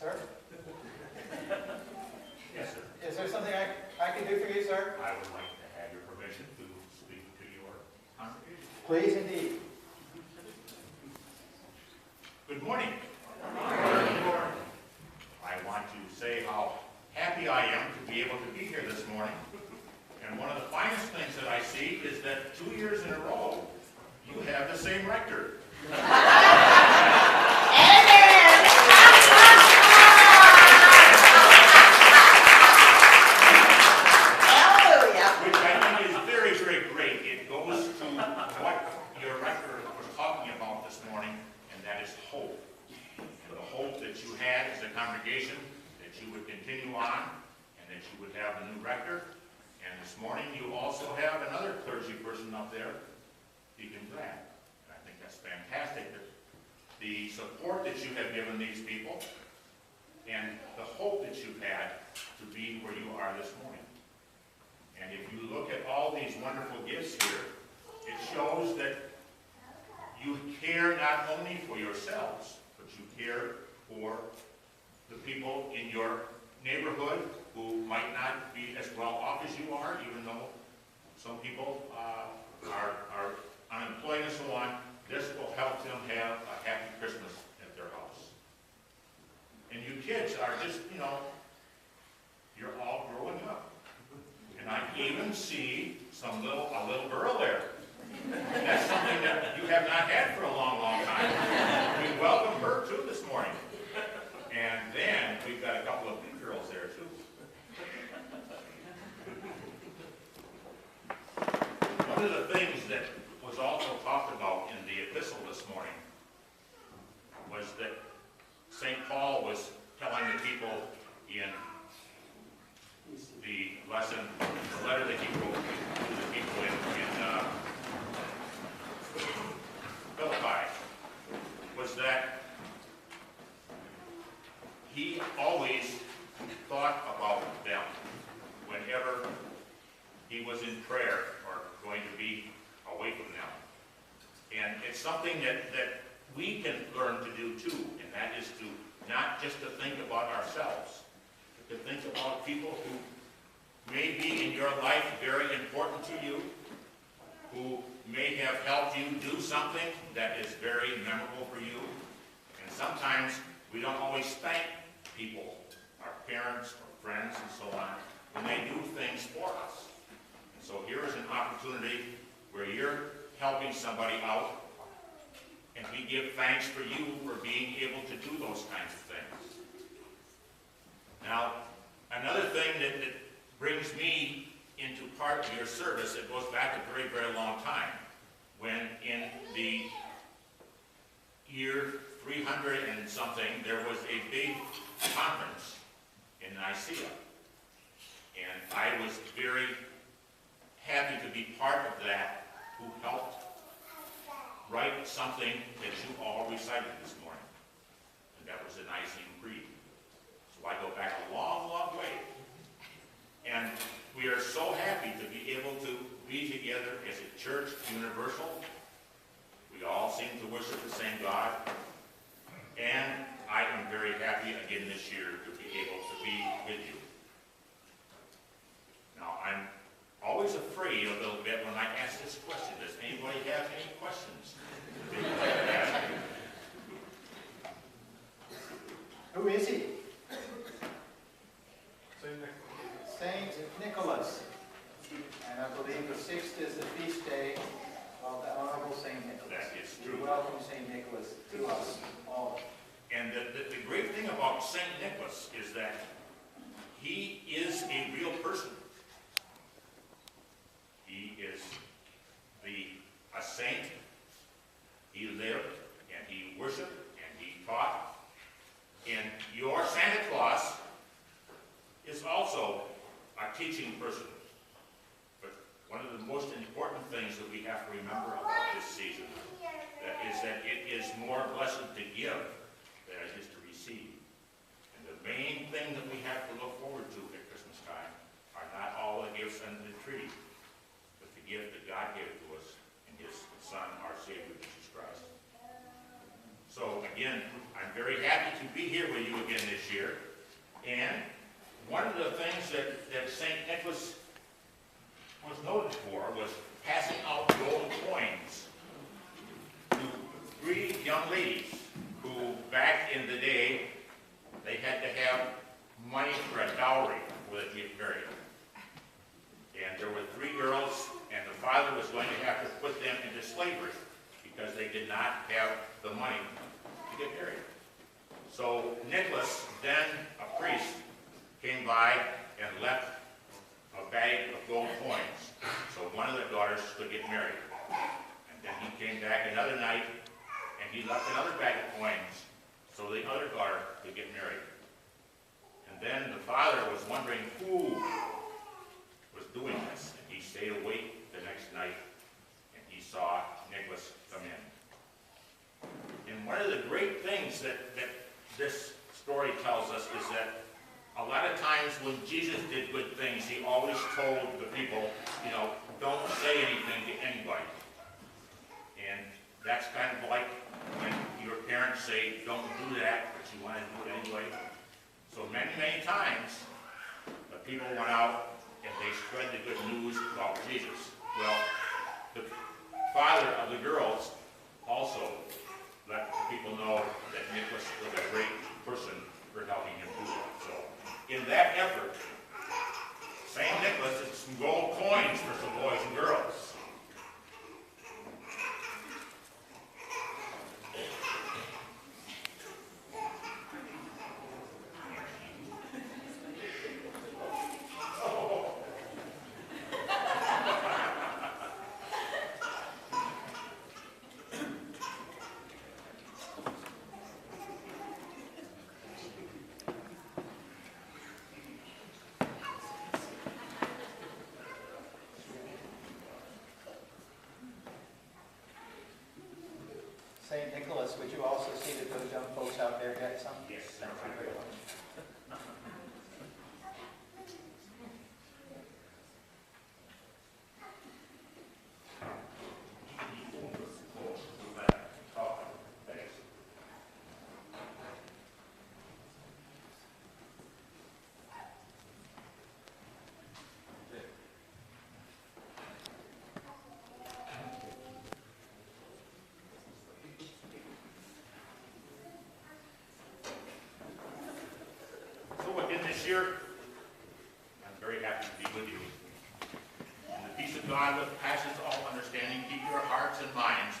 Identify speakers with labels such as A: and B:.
A: Sir?
B: Yes, sir.
A: Is there something I can do for you, sir?
B: I would like to have your permission to speak to your congregation.
A: Please, indeed.
B: Good morning. Good morning. I want to say how happy I am to be able to be here this morning. And one of the finest things that I see is that 2 years in a row, you have the same rector. Which I think is very, very great. It goes to what your rector was talking about this morning, and that is hope. And the hope that you had as a congregation, that you would continue on, and that you would have a new rector. And this morning you also have another clergy person up there, Deacon Grant. And I think that's fantastic, that the support that you have given these people, and the hope that you've had to be where you are this morning. And if you look at all these wonderful gifts here, it shows that you care not only for yourselves, but you care for the people in your neighborhood who might not be as well off as you are, even though some people are unemployed and so on. This will help them have a happy Christmas at their house. And you kids are just, you're all growing up. And I even see a little girl there. And that's something that you have not had for a long, long time. We welcome her too this morning. And then we've got a couple of big girls there too. One of the things that was also talked about in the epistle this morning was that St. Paul was telling the people in the lesson, the letter that he wrote to the people in Philippi, was that he always thought about them whenever he was in prayer or going to be away from them. And it's something that we can learn to do too, and that is to not just to think about ourselves, but to think about people who may be in your life very important to you, who may have helped you do something that is very memorable for you. And sometimes we don't always thank people, our parents or friends and so on, when they do things for us. And so here is an opportunity where you're helping somebody out, and we give thanks for you for being able to do those kinds of things. Now, another thing that brings me into part of your service, it goes back a very, very long time, when in the year 300 and something, there was a big conference in Nicaea. And I was very happy to be part of that, who helped write something that you all recited this morning. And that was the Nicene Creed. So I go back a long, long way. And we are so happy to be able to be together as a church universal. We all seem to worship the same God. And I am very happy again this year to be able to be with you. Now, I'm always afraid a little bit when I ask this question. Does anybody have any questions they'd like to ask me?
A: Who is he? Saint Nicholas. And I believe the 6th is the feast day of the Honorable Saint Nicholas.
B: That is true.
A: We welcome Saint Nicholas to us all.
B: And the great thing about Saint Nicholas is that he is a real person. He is a saint. He lived and he worshiped and he taught. And your Santa Claus is also a teaching person. But one of the most important things that we have to remember about this season is that it is more blessed to give than it is to receive. And the main thing that we have to look forward to at Christmas time are not And one of the things that St. Nicholas was noted for was passing out gold coins to 3 young ladies who, back in the day, they had to have money for a dowry before they get married. And there were 3 girls, and the father was going to have to put them into slavery because they did not have the money to get married. So Nicholas, then a priest, came by and left a bag of gold coins so one of the daughters could get married. And then he came back another night and he left another bag of coins so the other daughter could get married. And then the father was wondering who was doing this. And he stayed awake the next night and he saw Nicholas come in. And one of the great things that this story tells us is that a lot of times when Jesus did good things, he always told the people, don't say anything to anybody. And that's kind of like when your parents say, don't do that, but you want to do it anyway. So many, many times, the people went out and they spread the good news about Jesus. Well, the father of the girls also let the people know that Nicholas was a great person for helping him do that. So, in that effort, St. Nicholas did some gold coins for some boys and girls.
A: St. Nicholas, would you also see that those young folks out there get some?
B: Yes.
A: Thank you very much.
B: This year, I'm very happy to be with you. And the peace of God, which passes all understanding, keep your hearts and minds